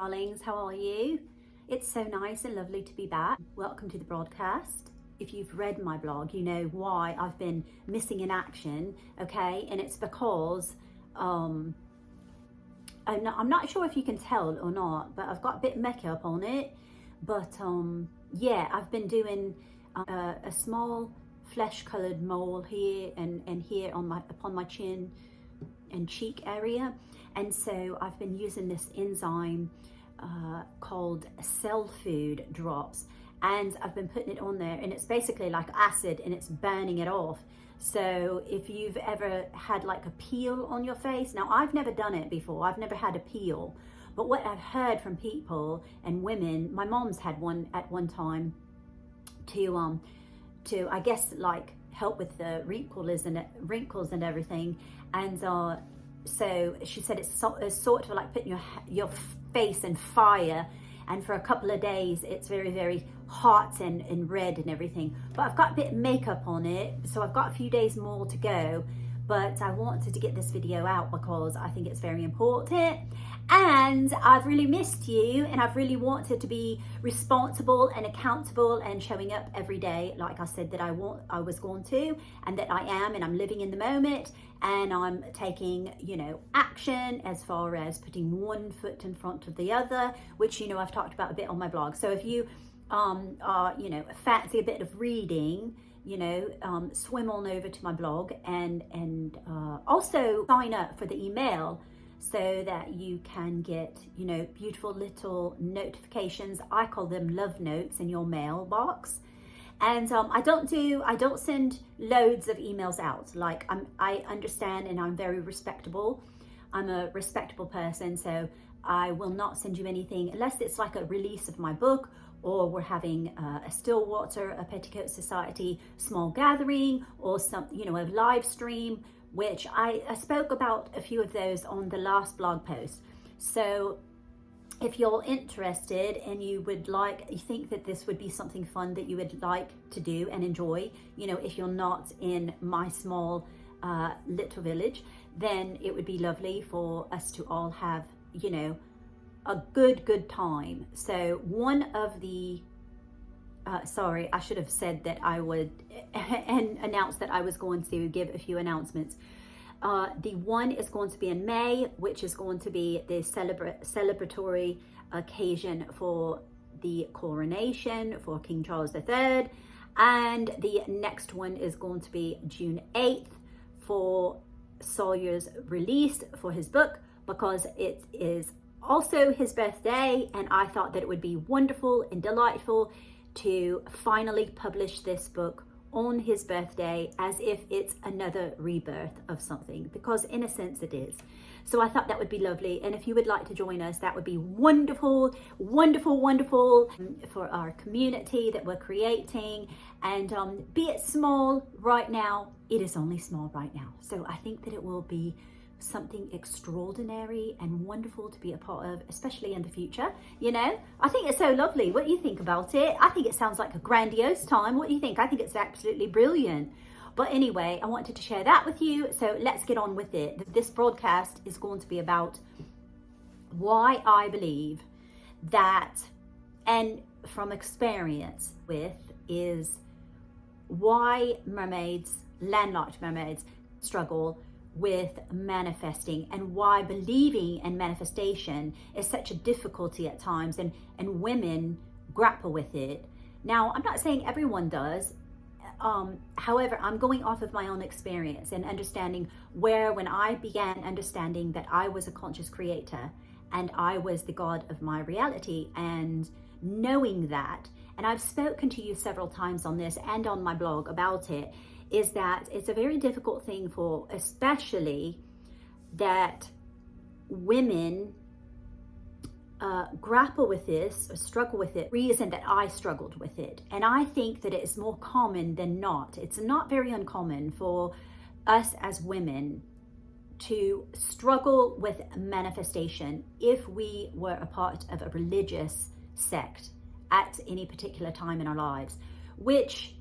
darlings, how are you? It's so nice and lovely to be back. Welcome to the broadcast. If you've read my blog, you know why I've been missing in action, okay? And it's because I'm not sure if you can tell or not, but I've got a bit of makeup on it. But yeah, I've been doing a small flesh-colored mole here and here upon my chin and cheek area. And so I've been using this enzyme called cell food drops, and I've been putting it on there, and it's basically like acid and it's burning it off. So if you've ever had like a peel on your face, now I've never done it before, I've never had a peel, but what I've heard from people and women, my mom's had one at one time to I guess like help with the wrinkles and everything. And so she said it's sort of like putting your face in fire, and for a couple of days it's very, very hot and red and everything. But I've got a bit of makeup on it, so I've got a few days more to go. But I wanted to get this video out because I think it's very important, and I've really missed you, and I've really wanted to be responsible and accountable and showing up every day like I said that I was going to, and that I am, and I'm living in the moment, and I'm taking, you know, action as far as putting one foot in front of the other, which, you know, I've talked about a bit on my blog. So if you are, you know, fancy a bit of reading, you know, swim on over to my blog and also sign up for the email so that you can get, you know, beautiful little notifications. I call them love notes in your mailbox. And I don't send loads of emails out. Like I understand, and I'm very respectable. I'm a respectable person, so I will not send you anything unless it's like a release of my book, or we're having a Stillwater, a Petticoat Society small gathering, or some, you know, a live stream, which I spoke about a few of those on the last blog post. So if you're interested and you think that this would be something fun that you would like to do and enjoy, you know, if you're not in my small little village, then it would be lovely for us to all have, you know, a good time. So one of the sorry, I should have said that I would and announce that I was going to give a few announcements. The one is going to be in May, which is going to be the celebratory occasion for the coronation for King Charles III, and the next one is going to be June 8th for Sawyer's release for his book, because it is also his birthday, and I thought that it would be wonderful and delightful to finally publish this book on his birthday, as if it's another rebirth of something, because in a sense it is. So I thought that would be lovely, and if you would like to join us, that would be wonderful, wonderful, wonderful for our community that we're creating. And be it small right now, it is only small right now. So I think that it will be something extraordinary and wonderful to be a part of, especially in the future. You know, I think it's so lovely. What do you think about it? I think it sounds like a grandiose time. What do you think? I think it's absolutely brilliant. But anyway, I wanted to share that with you, so let's get on with it. This broadcast is going to be about why I believe that, and from experience with, is why mermaids, landlocked mermaids, struggle with manifesting, and why believing in manifestation is such a difficulty at times, and women grapple with it. Now, I'm not saying everyone does. However, I'm going off of my own experience and understanding when I began understanding that I was a conscious creator and I was the God of my reality, and knowing that, and I've spoken to you several times on this and on my blog about it, is that it's a very difficult thing for, especially that women grapple with this or struggle with it. Reason that I struggled with it, and I think that it is more common than not. It's not very uncommon for us as women to struggle with manifestation if we were a part of a religious sect at any particular time in our lives, which,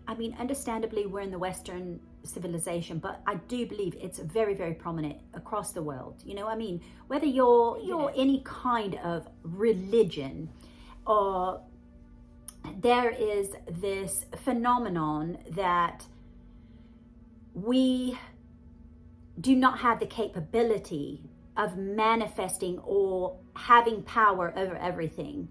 I mean, understandably, we're in the Western civilization, but I do believe it's very, very prominent across the world. You know what I mean? Whether you're any kind of religion, or there is this phenomenon that we do not have the capability of manifesting or having power over everything,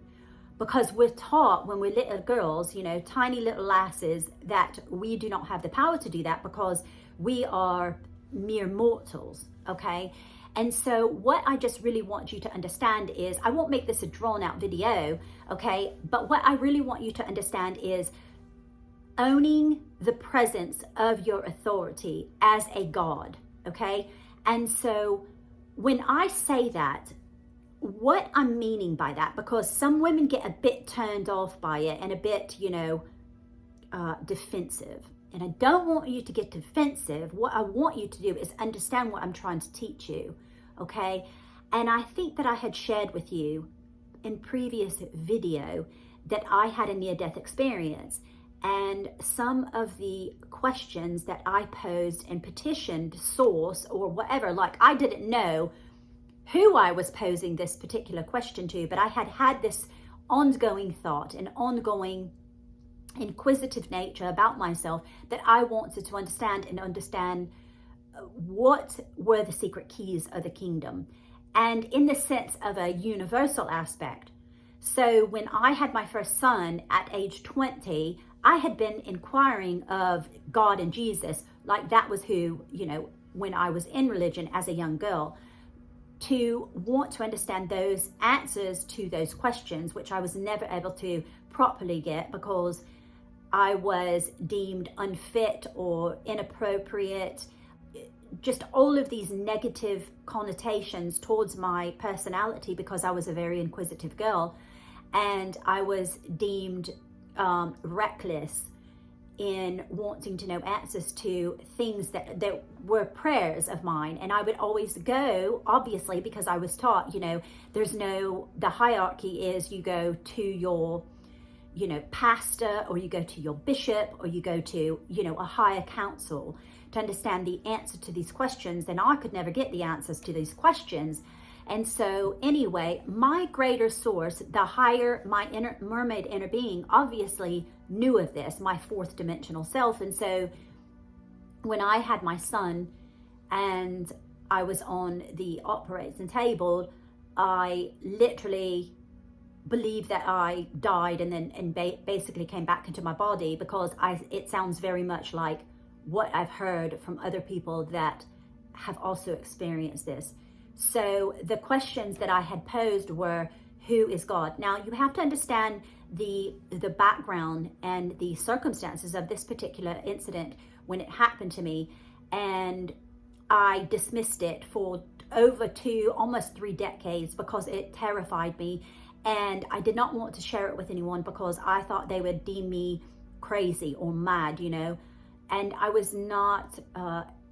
because we're taught when we're little girls, you know, tiny little lasses, that we do not have the power to do that because we are mere mortals, okay? And so what I just really want you to understand is, I won't make this a drawn out video, okay? But what I really want you to understand is owning the presence of your authority as a God, okay? And so when I say that, what I'm meaning by that, because some women get a bit turned off by it and a bit, you know, defensive. And I don't want you to get defensive. What I want you to do is understand what I'm trying to teach you, okay? And I think that I had shared with you in previous video that I had a near-death experience. And some of the questions that I posed and petitioned source or whatever, like I didn't know who I was posing this particular question to, but I had this ongoing thought, an ongoing inquisitive nature about myself, that I wanted to understand what were the secret keys of the kingdom, and in the sense of a universal aspect. So when I had my first son at age 20, I had been inquiring of God and Jesus, like that was who, you know, when I was in religion as a young girl, to want to understand those answers to those questions, which I was never able to properly get because I was deemed unfit or inappropriate, just all of these negative connotations towards my personality, because I was a very inquisitive girl, and I was deemed reckless in wanting to know answers to things that were prayers of mine. And I would always go, obviously, because I was taught, you know, the hierarchy is you go to your, you know, pastor, or you go to your bishop, or you go to, you know, a higher council to understand the answer to these questions. And I could never get the answers to these questions. And so anyway, my greater source, the higher, my inner mermaid inner being, obviously knew of this, my fourth dimensional self. And so when I had my son and I was on the operating table, I literally believed that I died and basically came back into my body, because it sounds very much like what I've heard from other people that have also experienced this. So the questions that I had posed were, who is God? Now you have to understand the background and the circumstances of this particular incident when it happened to me, and I dismissed it for over 2, almost 3 decades because it terrified me, and I did not want to share it with anyone because I thought they would deem me crazy or mad, you know, and I was not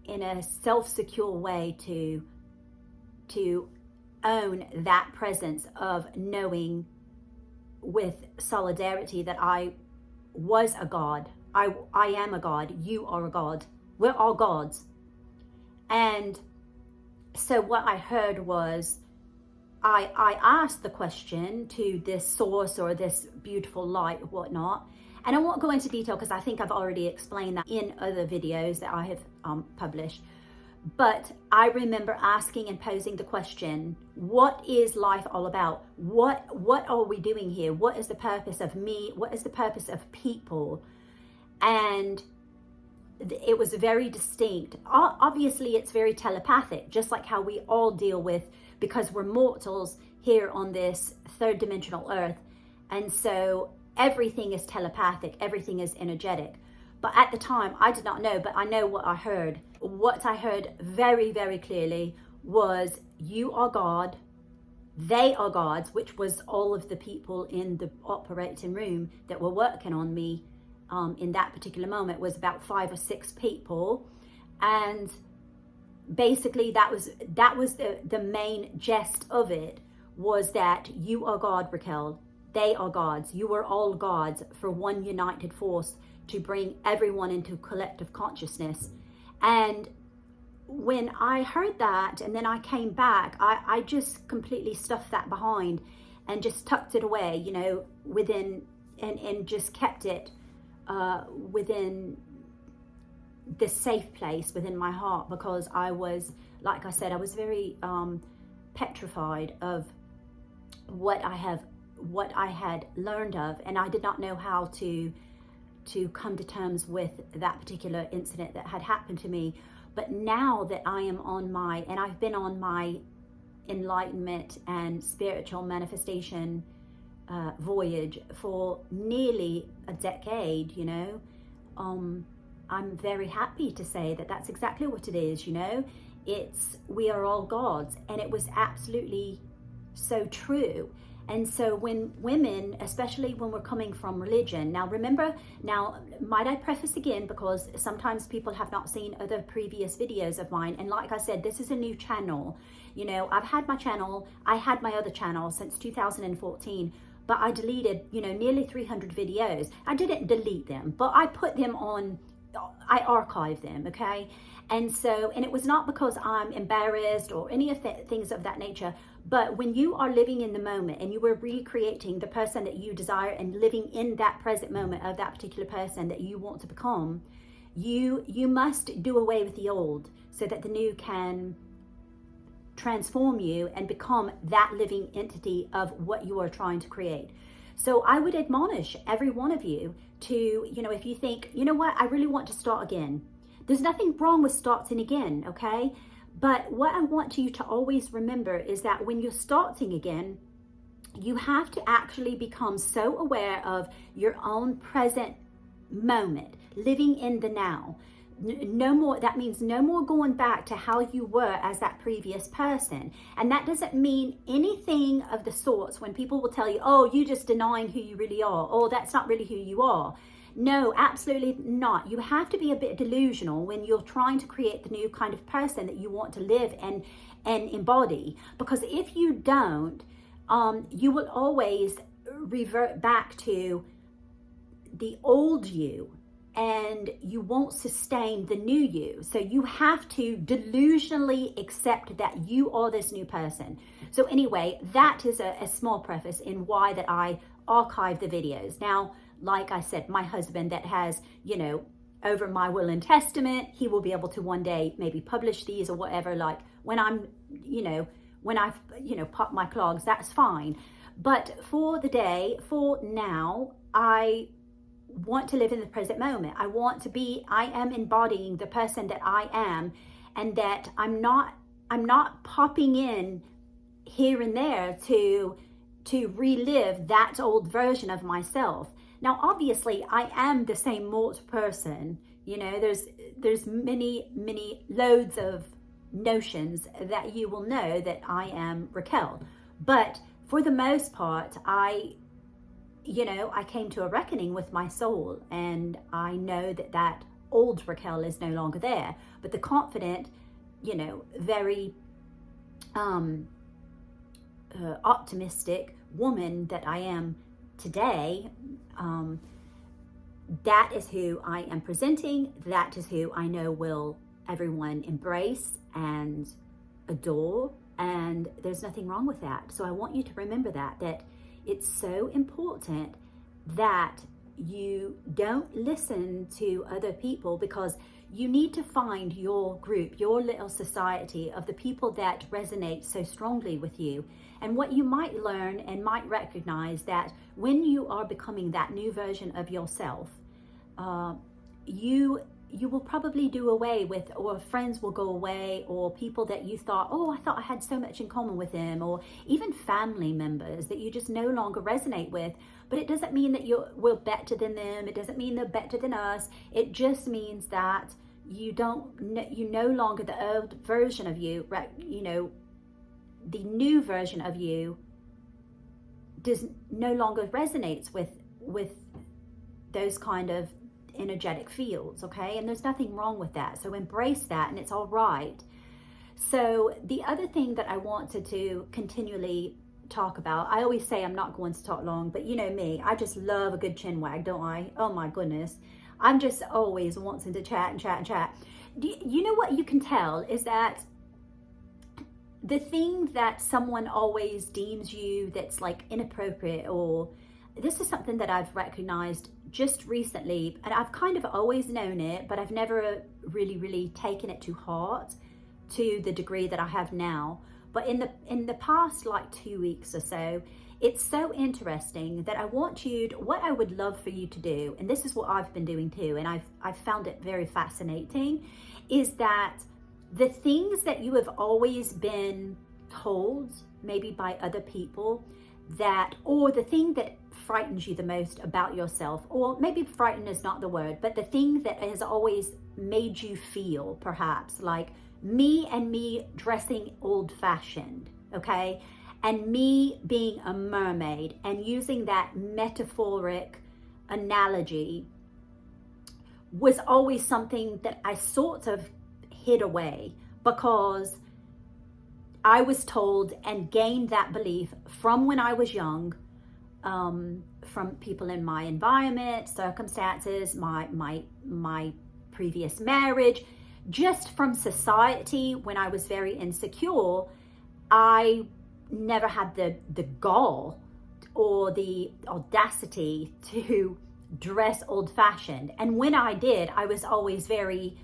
in a self-secure way to own that presence of knowing with solidarity that I was a God. I am a God. You are a God. We're all gods. And so what I heard was, I asked the question to this source or this beautiful light or whatnot. And I won't go into detail because I think I've already explained that in other videos that I have published. But I remember asking and posing the question, what is life all about? What are we doing here? What is the purpose of me? What is the purpose of people? And it was very distinct. Obviously, it's very telepathic, just like how we all deal with, because we're mortals here on this third dimensional earth. And so everything is telepathic, everything is energetic. But at the time, I did not know, but I know what I heard. What I heard very, very clearly was, you are God, they are gods, which was all of the people in the operating room that were working on me in that particular moment. Was about 5 or 6 people. And basically that was the main gist of it, was that you are God, Raquel, they are gods. You are all gods for one united force to bring everyone into collective consciousness. And when I heard that, and then I came back, I just completely stuffed that behind and just tucked it away, you know, within, and just kept it within this safe place within my heart, because I was, like I said, I was very petrified of what I had learned of, and I did not know how to come to terms with that particular incident that had happened to me. But now that I am on my, and I've been on my enlightenment and spiritual manifestation voyage for nearly a decade, you know, I'm very happy to say that that's exactly what it is, you know. We are all gods, and it was absolutely so true. And so when women, especially when we're coming from religion, now remember, now might I preface again, because sometimes people have not seen other previous videos of mine, and like I said, this is a new channel. You know, I had my other channel since 2014, but I deleted, you know, nearly 300 videos. I didn't delete them, but I put them on, I archived them, okay? And so, and it was not because I'm embarrassed or any of the things of that nature, but when you are living in the moment and you are recreating the person that you desire and living in that present moment of that particular person that you want to become, you must do away with the old so that the new can transform you and become that living entity of what you are trying to create. So I would admonish every one of you to, you know, if you think, you know what, I really want to start again. There's nothing wrong with starting again, okay? But what I want you to always remember is that when you're starting again, you have to actually become so aware of your own present moment, living in the now. No more, that means no more going back to how you were as that previous person. And that doesn't mean anything of the sorts when people will tell you, oh, you're just denying who you really are. Oh, that's not really who you are. No, absolutely not. You have to be a bit delusional when you're trying to create the new kind of person that you want to live and embody. Because if you don't, you will always revert back to the old you, and you won't sustain the new you. So you have to delusionally accept that you are this new person. So anyway, that is a small preface in why that I archive the videos. Now, like I said, my husband that has, you know, over my will and testament, he will be able to one day maybe publish these or whatever, like when I'm, you know, when I've, you know, popped my clogs, that's fine. But for the day, for now, I want to live in the present moment. I am embodying the person that I am, and that I'm not popping in here and there to relive that old version of myself. Now, obviously, I am the same mortal person. You know, there's many loads of notions that you will know that I am Raquel. But for the most part, I came to a reckoning with my soul, and I know that that old Raquel is no longer there. But the confident, you know, very optimistic woman that I am today, that is who I am presenting. That is who I know will everyone embrace and adore, and there's nothing wrong with that. So I want you to remember that it's so important that you don't listen to other people, because you need to find your group, your little society of the people that resonate so strongly with you. And what you might learn and might recognize that when you are becoming that new version of yourself, you will probably do away with, or friends will go away, or people that you thought, oh, I thought I had so much in common with them, or even family members that you just no longer resonate with. But it doesn't mean that we're better than them. It doesn't mean they're better than us. It just means that you no longer, the old version of you, you know, the new version of you no longer resonates with those kind of energetic fields, okay? And there's nothing wrong with that. So embrace that, and it's all right. So the other thing that I wanted to continually talk about, I always say I'm not going to talk long, but you know me, I just love a good chin wag, don't I? Oh my goodness, I'm just always wanting to chat and chat and chat. You know what you can tell is that the thing that someone always deems you that's like inappropriate, or this is something that I've recognized just recently, and I've kind of always known it, but I've never really taken it to heart to the degree that I have now. But in the past like 2 weeks or so, it's so interesting that what I would love for you to do, and this is what I've been doing too, and I've found it very fascinating, is that the things that you have always been told, maybe by other people, or the thing that frightens you the most about yourself, or maybe frighten is not the word, but the thing that has always made you feel, perhaps, like me dressing old-fashioned, okay? And me being a mermaid, and using that metaphoric analogy was always something that I sort of hid away, because I was told and gained that belief from when I was young, from people in my environment, circumstances, my previous marriage, just from society. When I was very insecure, I never had the gall or the audacity to dress old-fashioned. And when I did, I was always very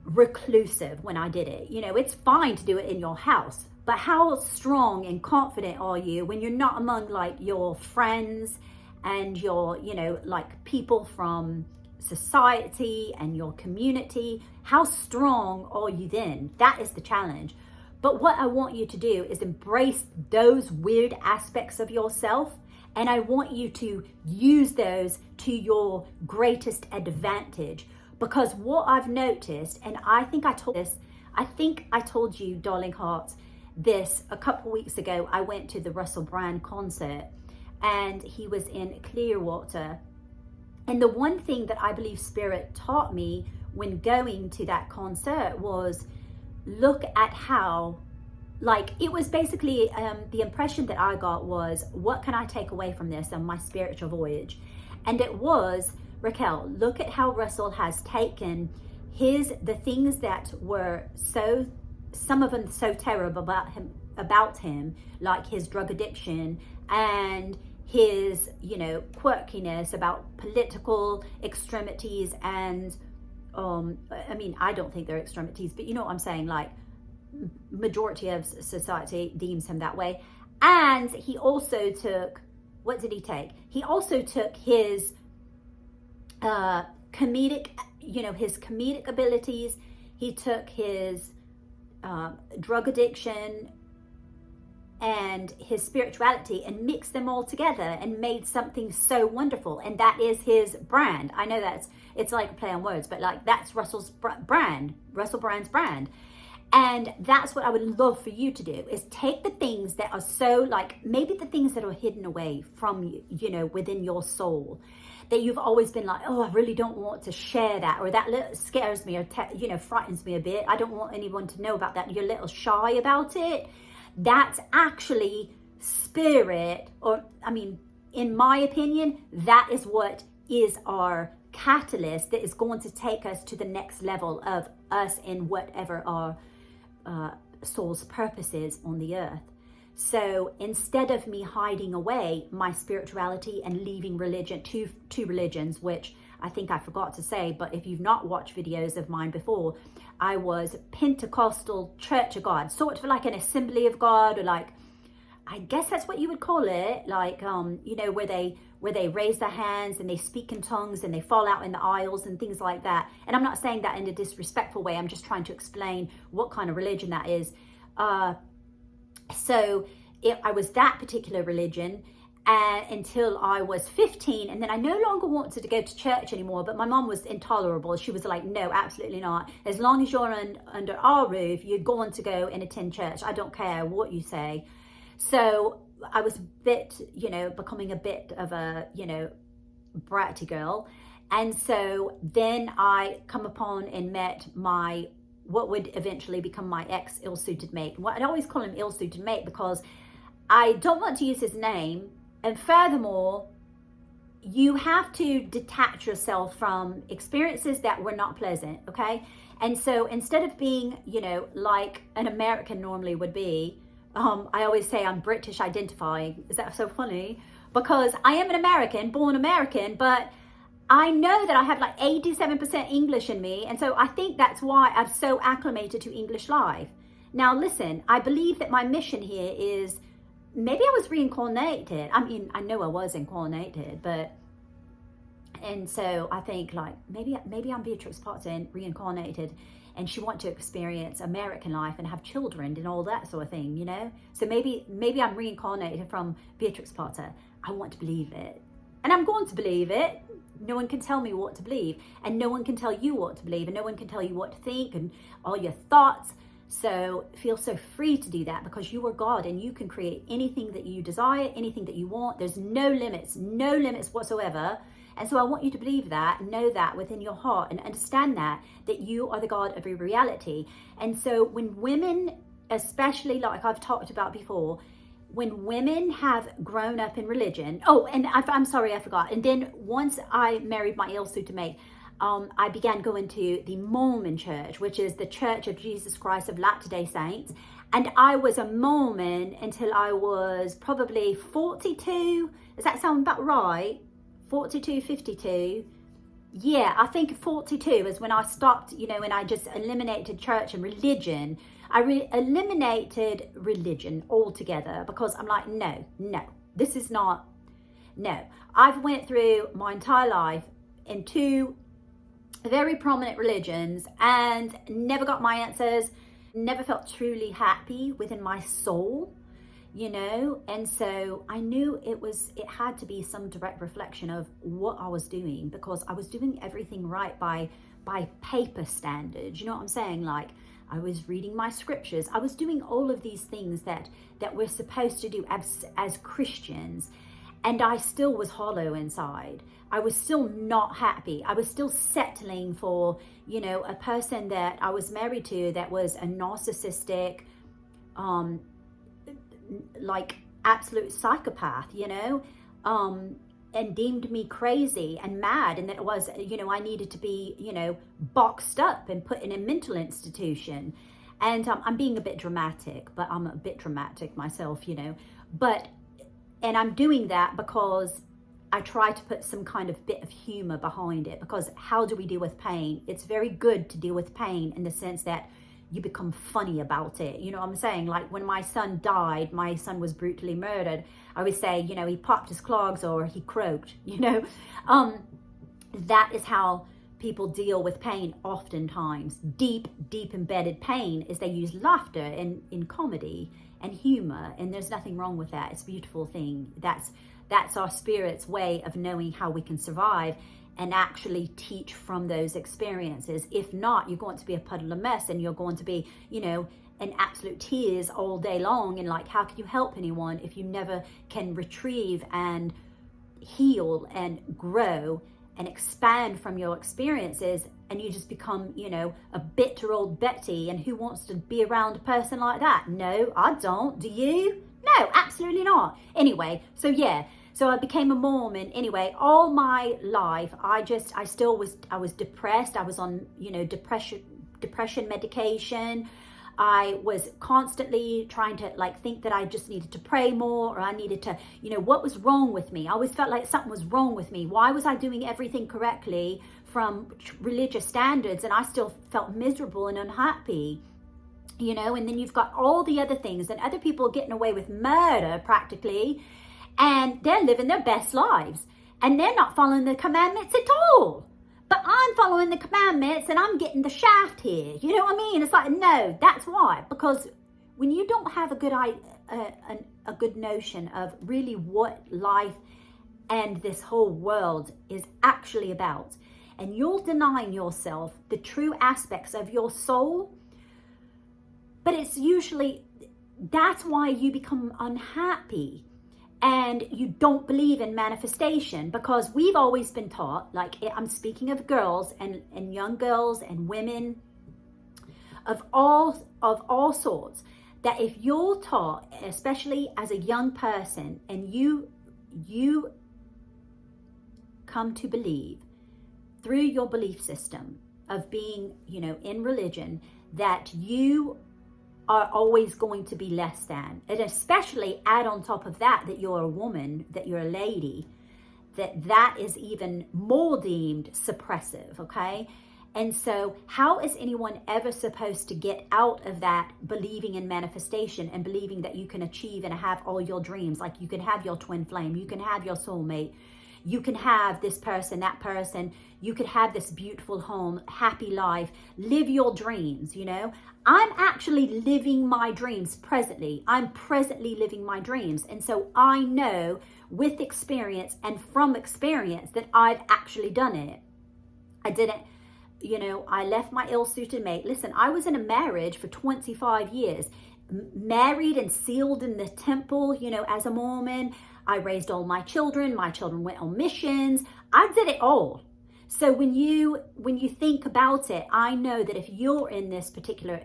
reclusive when I did it. You know, it's fine to do it in your house, but how strong and confident are you when you're not among like your friends and your, you know, like people from society and your community? How strong are you then? That is the challenge. But what I want you to do is embrace those weird aspects of yourself, and I want you to use those to your greatest advantage. Because what I've noticed, and I think I told you, darling hearts, this a couple weeks ago. I went to the Russell Brand concert, and he was in Clearwater. And the one thing that I believe Spirit taught me when going to that concert was, look at how, like, it was basically the impression that I got was, what can I take away from this on my spiritual voyage? And it was, Raquel, look at how Russell has taken the things that were some of them so terrible about him, like his drug addiction and his, you know, quirkiness about political extremities, and I mean, I don't think they're extremities, but you know what I'm saying, like majority of society deems him that way. And he also took, what did he take? He also took his comedic, you know, his comedic abilities. He took his drug addiction and his spirituality and mixed them all together and made something so wonderful. And that is his brand. I know it's like a play on words, but like that's Russell's brand, Russell Brand's brand. And that's what I would love for you to do, is take the things that are so, like, maybe the things that are hidden away from you, you know, within your soul, that you've always been like, oh, I really don't want to share that, or that scares me, or you know, frightens me a bit. I don't want anyone to know about that. You're a little shy about it. That's actually Spirit, or I mean, in my opinion, that is what is our catalyst that is going to take us to the next level of us in whatever our soul's purpose is on the earth. So instead of me hiding away my spirituality and leaving religion, two religions, which I think I forgot to say, but if you've not watched videos of mine before, I was Pentecostal Church of God, sort of like an Assembly of God, or like, I guess that's what you would call it, like, you know, where they raise their hands and they speak in tongues and they fall out in the aisles and things like that. And I'm not saying that in a disrespectful way. I'm just trying to explain what kind of religion that is. So I was that particular religion until I was 15. And then I no longer wanted to go to church anymore. But my mom was intolerable. She was like, no, absolutely not. As long as you're under our roof, you're going to go and attend church. I don't care what you say. So I was a bit, you know, becoming a bit of a, you know, bratty girl. And so then I come upon and met what would eventually become my ex ill-suited mate. I always call him ill-suited mate because I don't want to use his name. And furthermore, you have to detach yourself from experiences that were not pleasant, okay? And so instead of being, like an American normally would be, I always say I'm British identifying. Is that so funny? Because I am an American, born American, but I know that I have like 87% English in me. And so I think that's why I'm so acclimated to English life. Now, listen, I believe that my mission here is, maybe I was reincarnated. I mean, I know I was incarnated, and so I think like maybe I'm Beatrix Potter reincarnated, and she wants to experience American life and have children and all that sort of thing, So maybe I'm reincarnated from Beatrix Potter. I want to believe it, and I'm going to believe it. No one can tell me what to believe, and no one can tell you what to believe, and no one can tell you what to think and all your thoughts. So feel so free to do that, because you are God and you can create anything that you desire, anything that you want. There's no limits whatsoever. And so I want you to believe that, know that within your heart, and understand that you are the God of your reality. And so when women, especially like I've talked about before, when women have grown up in religion, I'm sorry, I forgot. And then once I married my Il-Suitor mate, I began going to the Mormon church, which is the Church of Jesus Christ of Latter-day Saints. And I was a Mormon until I was probably 42. Does that sound about right? 42, 52. Yeah, I think 42 is when I stopped, and I just eliminated church and religion. I eliminated religion altogether, because I'm like, no, this is not, no. I've went through my entire life in two very prominent religions and never got my answers, never felt truly happy within my soul, and so I knew it had to be some direct reflection of what I was doing, because I was doing everything right by paper standards. You know what I'm saying? Like, I was reading my scriptures, I was doing all of these things that we're supposed to do as Christians, and I still was hollow inside. I was still not happy. I was still settling for, a person that I was married to that was a narcissistic, like absolute psychopath, and deemed me crazy and mad. And that it was, I needed to be, boxed up and put in a mental institution. And I'm being a bit dramatic, but I'm a bit dramatic myself, and I'm doing that because I try to put some kind of bit of humor behind it, because how do we deal with pain? It's very good to deal with pain in the sense that you become funny about it. You know what I'm saying? Like when my son died, my son was brutally murdered, I would say, he popped his clogs or he croaked, that is how people deal with pain oftentimes. Deep embedded pain is they use laughter in comedy and humor, and there's nothing wrong with that. It's a beautiful thing. That's our spirit's way of knowing how we can survive and actually teach from those experiences. If not, you're going to be a puddle of mess, and you're going to be, in absolute tears all day long. And like, how can you help anyone if you never can retrieve and heal and grow and expand from your experiences, and you just become, a bitter old Betty? And who wants to be around a person like that? No, I don't. Do you? No, absolutely not. Anyway, so I became a Mormon. Anyway, all my life, I was depressed. I was on, depression medication. I was constantly trying to think that I just needed to pray more, or I needed to, what was wrong with me? I always felt like something was wrong with me. Why was I doing everything correctly from religious standards, and I still felt miserable and unhappy? And then you've got all the other things, and other people getting away with murder practically, and they're living their best lives, and they're not following the commandments at all. But I'm following the commandments and I'm getting the shaft here. You know what I mean? It's like, no, that's why. Because when you don't have a good notion of really what life and this whole world is actually about, and you're denying yourself the true aspects of your soul, but it's usually, that's why you become unhappy. And you don't believe in manifestation, because we've always been taught, I'm speaking of girls and young girls and women of all sorts, that if you're taught, especially as a young person, and you come to believe through your belief system of being, in religion, that you are always going to be less than, and especially add on top of that you're a woman, that you're a lady, that is even more deemed suppressive, okay? And so how is anyone ever supposed to get out of that believing in manifestation and believing that you can achieve and have all your dreams? Like, you can have your twin flame, you can have your soulmate, you can have this person, that person, you could have this beautiful home, happy life, live your dreams, I'm actually living my dreams presently. I'm presently living my dreams. And so I know with experience and from experience that I've actually done it. I didn't, I left my ill-suited mate. Listen, I was in a marriage for 25 years, married and sealed in the temple, as a Mormon. I raised all my children. My children went on missions. I did it all. So when you think about it, I know that if you're in this particular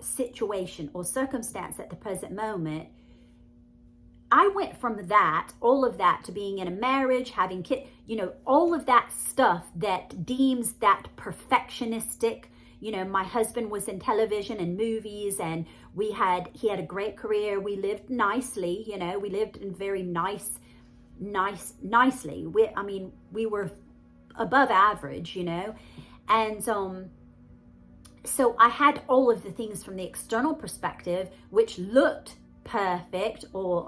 situation or circumstance at the present moment, I went from that, all of that, to being in a marriage, having kids, all of that stuff that deems that perfectionistic. My husband was in television and movies, and he had a great career. We lived nicely, we lived in very nicely. We were above average, and so I had all of the things from the external perspective, which looked perfect, or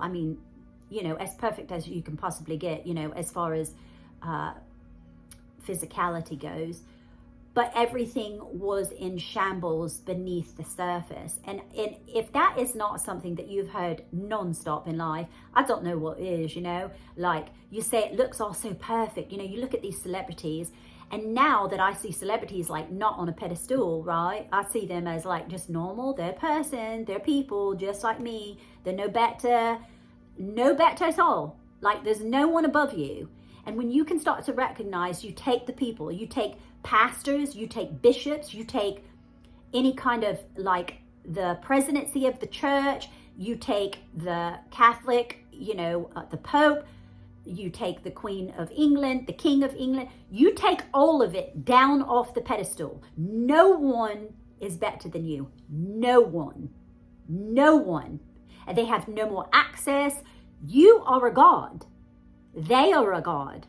as perfect as you can possibly get, as far as physicality goes. But everything was in shambles beneath the surface. And if that is not something that you've heard nonstop in life, I don't know what is, like you say, it looks all so perfect. You look at these celebrities, and now that I see celebrities like not on a pedestal, right? I see them as like just normal. They're a person, they're people just like me. They're no better at all. Like, there's no one above you. And when you can start to recognize, you take the people, you take pastors, you take bishops, you take any kind of like the presidency of the church, you take the Catholic, the Pope, you take the Queen of England, the King of England, you take all of it down off the pedestal. No one is better than you. No one. And they have no more access. You are a god. They are a god.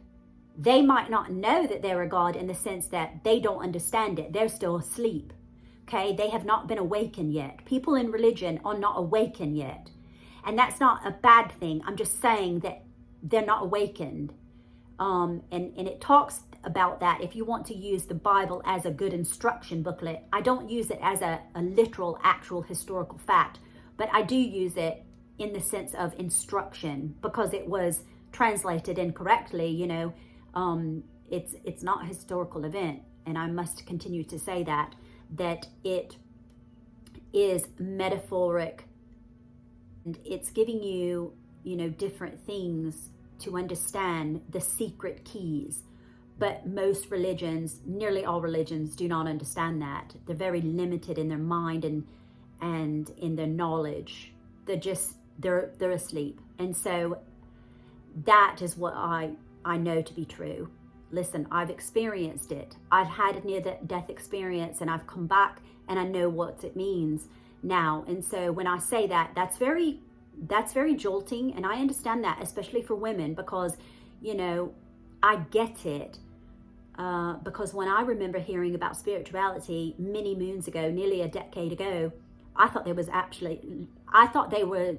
They might not know that they're a god in the sense that they don't understand it. They're still asleep. Okay? They have not been awakened yet. People in religion are not awakened yet. And that's not a bad thing. I'm just saying that they're not awakened. And it talks about that. If you want to use the Bible as a good instruction booklet, I don't use it as a literal, actual historical fact, but I do use it in the sense of instruction, because it was translated incorrectly. It's not a historical event, and I must continue to say that it is metaphoric, and it's giving you, different things to understand the secret keys. But most religions, nearly all religions, do not understand that. They're very limited in their mind and in their knowledge. They're asleep. And so that is what I know to be true. Listen, I've experienced it. I've had a near-death experience, and I've come back, and I know what it means now. And so when I say that, that's very jolting, and I understand that, especially for women, because, I get it. Because when I remember hearing about spirituality many moons ago, nearly a decade ago, I thought they were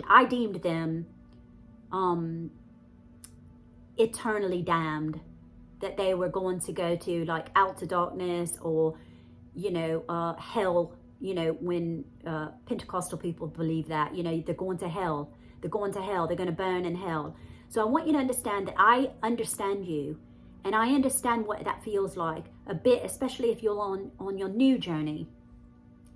I deemed them eternally damned, that they were going to go to like outer darkness, or hell. When Pentecostal people believe that, they're going to hell, they're going to burn in hell. So I want you to understand that I understand you, and I understand what that feels like a bit, especially if you're on your new journey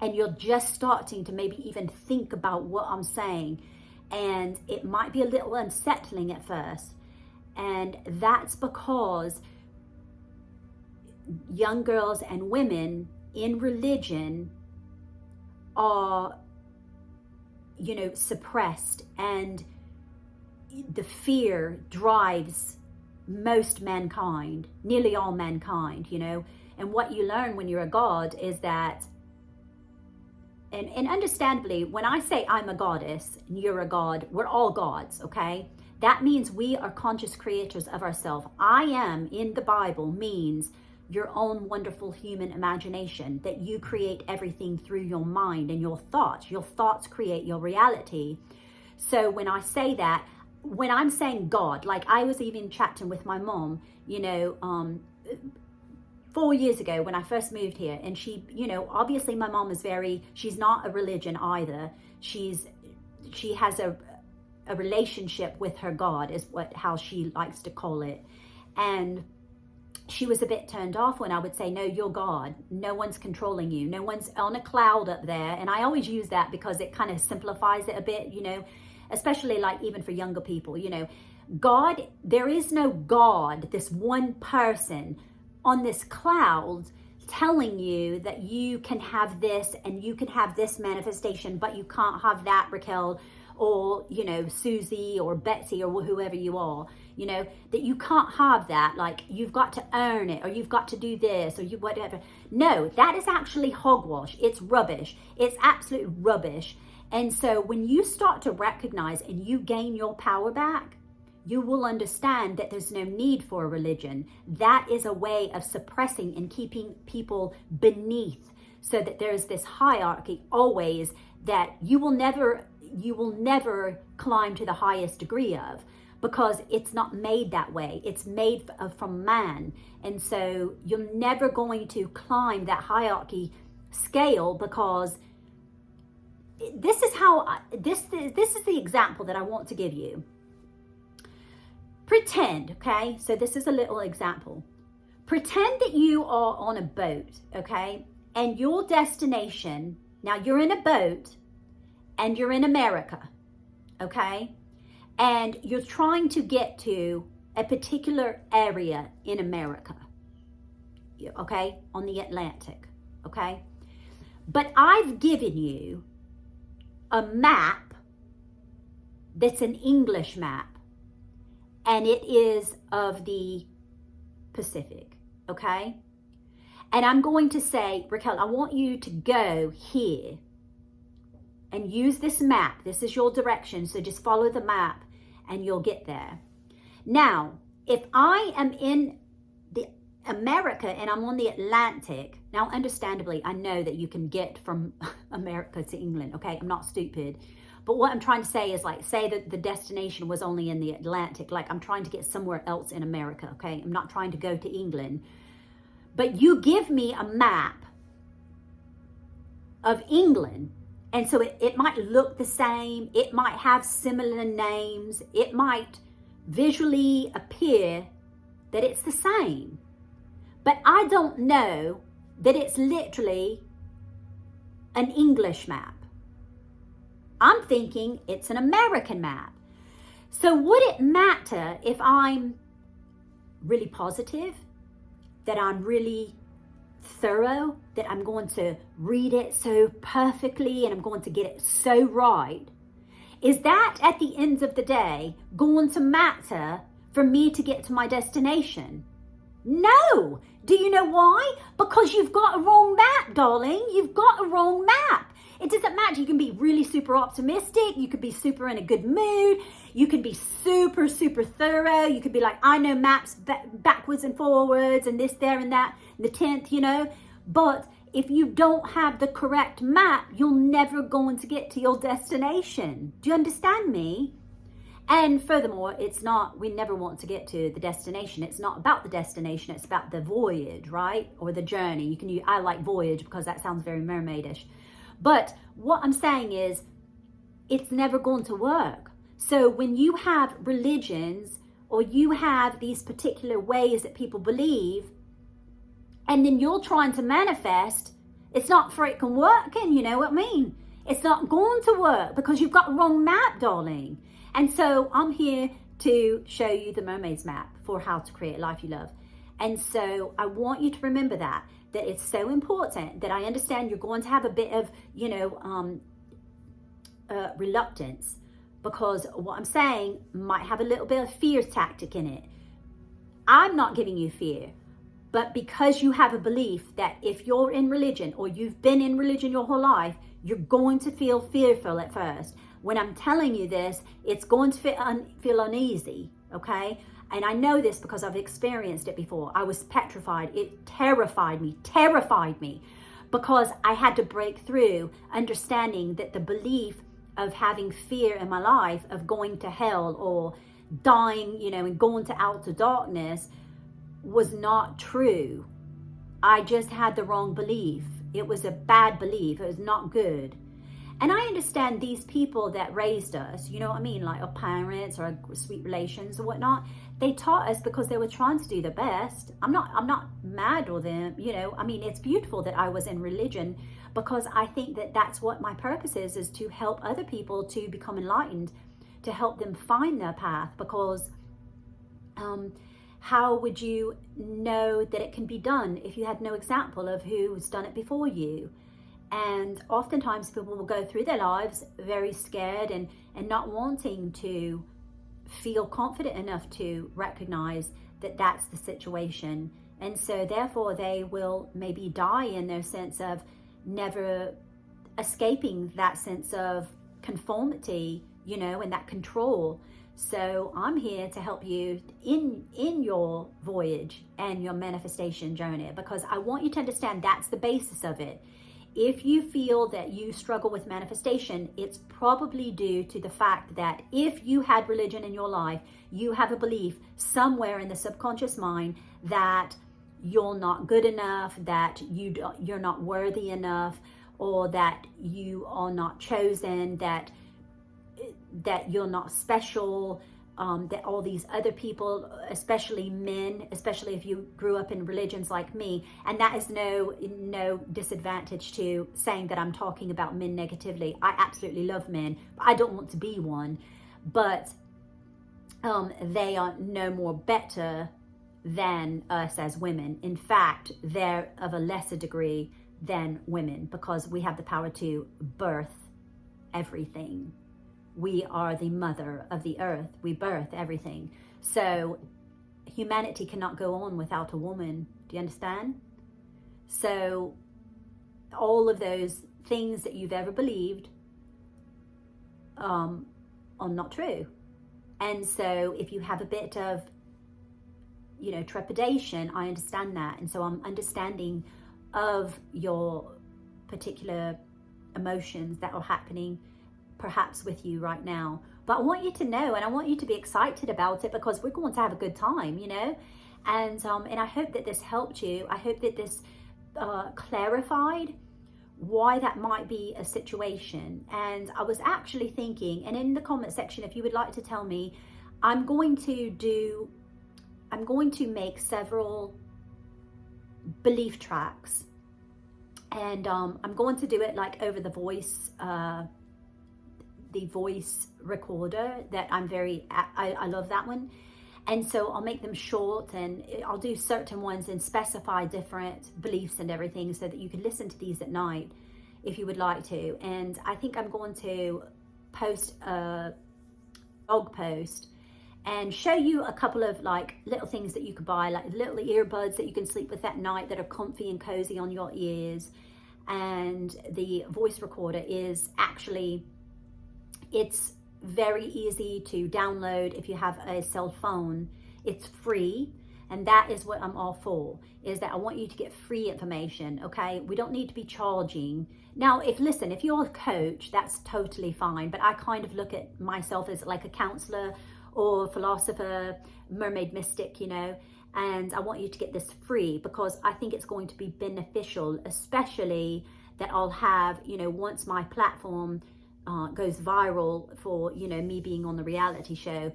and you're just starting to maybe even think about what I'm saying, and it might be a little unsettling at first. And that's because young girls and women in religion are, suppressed, and the fear drives most mankind, nearly all mankind, you know. And what you learn when you're a god is that, and understandably, when I say I'm a goddess and you're a god, we're all gods, okay? That means we are conscious creators of ourselves. I am in the Bible means your own wonderful human imagination, that you create everything through your mind and your thoughts create your reality. So when I say that, when I'm saying God, like I was even chatting with my mom, you know, 4 years ago when I first moved here, and she, you know, obviously my mom is she's not a religion either. She has a relationship with her God, is how she likes to call it. And she was a bit turned off when I would say, no, you're God. No one's controlling you. No one's on a cloud up there. And I always use that because it kind of simplifies it a bit, you know, especially like even for younger people, you know. God, there is no God, this one person on this cloud telling you that you can have this and you can have this manifestation, but you can't have that, Raquel, or, you know, Susie or Betsy or whoever you are, you know, that you can't have that. Like, you've got to earn it, or you've got to do this, or you whatever. No, that is actually hogwash. It's rubbish. It's absolute rubbish. And so when you start to recognize and you gain your power back, you will understand that there's no need for a religion. That is a way of suppressing and keeping people beneath, so that there's this hierarchy always that you will never climb to the highest degree of, because it's not made that way. It's made from man. And so you're never going to climb that hierarchy scale, because this is how this is the example that I want to give you. Pretend, okay? So this is a little example. Pretend that you are on a boat, okay? And your destination, now you're in a boat and you're in America, okay? And you're trying to get to a particular area in America, okay? On the Atlantic, okay? But I've given you a map that's an English map, and it is of the Pacific, okay? And I'm going to say, Raquel, I want you to go here and use this map. This is your direction, so just follow the map and you'll get there. Now, if I am in the America and I'm on the Atlantic, now understandably, I know that you can get from America to England, okay? I'm not stupid. But what I'm trying to say is, like, say that the destination was only in the Atlantic. Like, I'm trying to get somewhere else in America, okay? I'm not trying to go to England. But you give me a map of England, and so it might look the same. It might have similar names. It might visually appear that it's the same. But I don't know that it's literally an English map. I'm thinking it's an American map. So would it matter if I'm really positive, that I'm really thorough, that I'm going to read it so perfectly and I'm going to get it so right? Is that at the end of the day going to matter for me to get to my destination? No. Do you know why? Because you've got a wrong map, darling. You've got a wrong map. It doesn't matter. You can be really super optimistic. You could be super in a good mood. You can be super, super thorough. You could be like, I know maps backwards and forwards and this, there, and that, and the 10th, you know. But if you don't have the correct map, you're never going to get to your destination. Do you understand me? And furthermore, it's not, we never want to get to the destination. It's not about the destination. It's about the voyage, right? Or the journey. You can use, I like voyage because that sounds very mermaidish. But what I'm saying is, it's never going to work. So when you have religions, or you have these particular ways that people believe, and then you're trying to manifest, it's not freaking working, you know what I mean? It's not going to work because you've got the wrong map, darling. And so I'm here to show you the Mermaids map for how to create a life you love. And so I want you to remember that it's so important, that I understand you're going to have a bit of, reluctance. because what I'm saying might have a little bit of fear tactic in it. I'm not giving you fear, but because you have a belief that if you're in religion or you've been in religion your whole life, you're going to feel fearful at first. When I'm telling you this, it's going to feel uneasy, okay? And I know this because I've experienced it before. I was petrified. It terrified me, because I had to break through understanding that the belief of having fear in my life of going to hell or dying, and going to outer darkness was not true. I just had the wrong belief. It was a bad belief. It was not good. And I understand these people that raised us, you know what I mean, like our parents or our sweet relations or whatnot, they taught us because they were trying to do their best. I'm not mad with them, I mean, it's beautiful that I was in religion, because I think that that's what my purpose is to help other people to become enlightened, to help them find their path, because how would you know that it can be done if you had no example of who's done it before you? And oftentimes people will go through their lives very scared and not wanting to feel confident enough to recognize that that's the situation. And so therefore they will maybe die in their sense of never escaping that sense of conformity, and that control. So I'm here to help you in your voyage and your manifestation journey, because I want you to understand that's the basis of it. If you feel that you struggle with manifestation, it's probably due to the fact that if you had religion in your life, you have a belief somewhere in the subconscious mind that you're not good enough, that you're not worthy enough, or that you are not chosen, that you're not special, that all these other people, especially men, especially if you grew up in religions like me, and that is no disadvantage to saying that I'm talking about men negatively. I absolutely love men, but I don't want to be one. But they are no more better than us as women. In fact, they're of a lesser degree than women, because we have the power to birth everything. We are the mother of the earth. We birth everything. So humanity cannot go on without a woman. Do you understand? So all of those things that you've ever believed are not true. And so if you have a bit of, trepidation, I understand that. And so I'm understanding of your particular emotions that are happening perhaps with you right now. But I want you to know, and I want you to be excited about it, because we're going to have a good time, and I hope that this helped you. I hope that this clarified why that might be a situation. And I was actually thinking, and in the comment section, if you would like to tell me, I'm going to make several belief tracks, and I'm going to do it like over the voice recorder that I love that one. And so I'll make them short, and I'll do certain ones and specify different beliefs and everything, so that you can listen to these at night if you would like to. And I think I'm going to post a blog post and show you a couple of like little things that you could buy, like little earbuds that you can sleep with at night that are comfy and cozy on your ears. And the voice recorder is actually, it's very easy to download if you have a cell phone. It's free, and that is what I'm all for, is that I want you to get free information, okay? We don't need to be charging. Now, if you're a coach, that's totally fine, but I kind of look at myself as like a counselor or philosopher, mermaid mystic, and I want you to get this free, because I think it's going to be beneficial, especially that I'll have, once my platform goes viral for, me being on the reality show,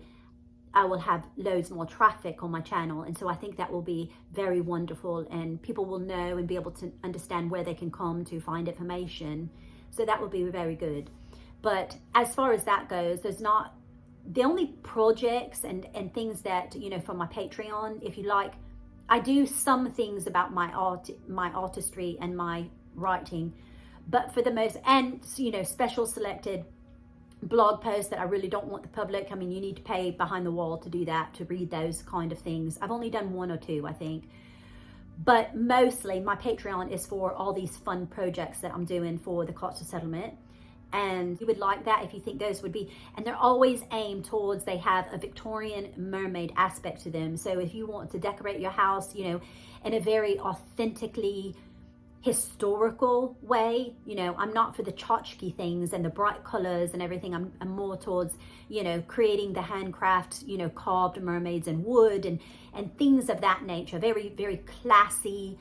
I will have loads more traffic on my channel. And so I think that will be very wonderful, and people will know and be able to understand where they can come to find information. So that will be very good. But as far as that goes, there's not, the only projects and things that, from my Patreon, if you like, I do some things about my artistry and my writing, but for the most, and special selected blog posts that I really don't want the public. I mean, you need to pay behind the wall to do that, to read those kind of things. I've only done 1 or 2, I think. But mostly my Patreon is for all these fun projects that I'm doing for the Coastal Settlement. And you would like that if you think those would be, and they're always aimed towards, they have a Victorian mermaid aspect to them. So if you want to decorate your house, you know, in a very authentically historical way, you know, I'm not for the tchotchke things and the bright colors and everything. I'm more towards, you know, creating the handcraft, you know, carved mermaids and wood and things of that nature. Very, very classy,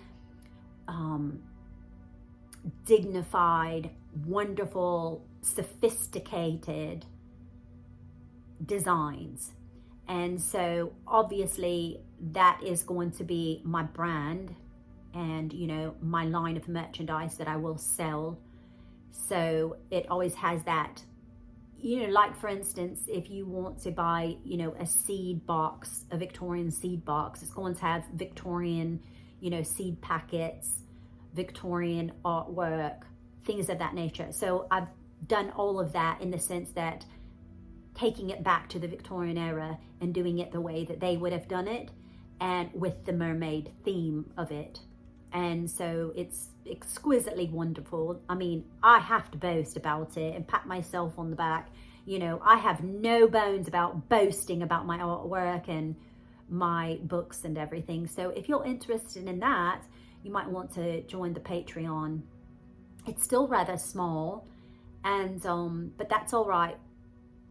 dignified, wonderful, sophisticated designs. And so obviously that is going to be my brand and, you know, my line of merchandise that I will sell. So it always has that, you know, like for instance, if you want to buy, you know, a seed box, a Victorian seed box, it's going to have Victorian, you know, seed packets, Victorian artwork, things of that nature. So I've done all of that in the sense that taking it back to the Victorian era and doing it the way that they would have done it, and with the mermaid theme of it. And so it's exquisitely wonderful. I mean, I have to boast about it and pat myself on the back. You know, I have no bones about boasting about my artwork and my books and everything. So if you're interested in that, you might want to join the Patreon. It's still rather small, and but that's all right.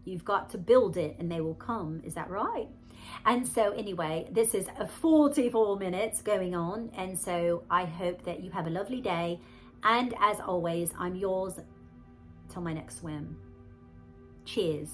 You've got to build it and they will come. Is that right? And so anyway, this is a 44 minutes going on. And so I hope that you have a lovely day. And as always, I'm yours till my next swim. Cheers.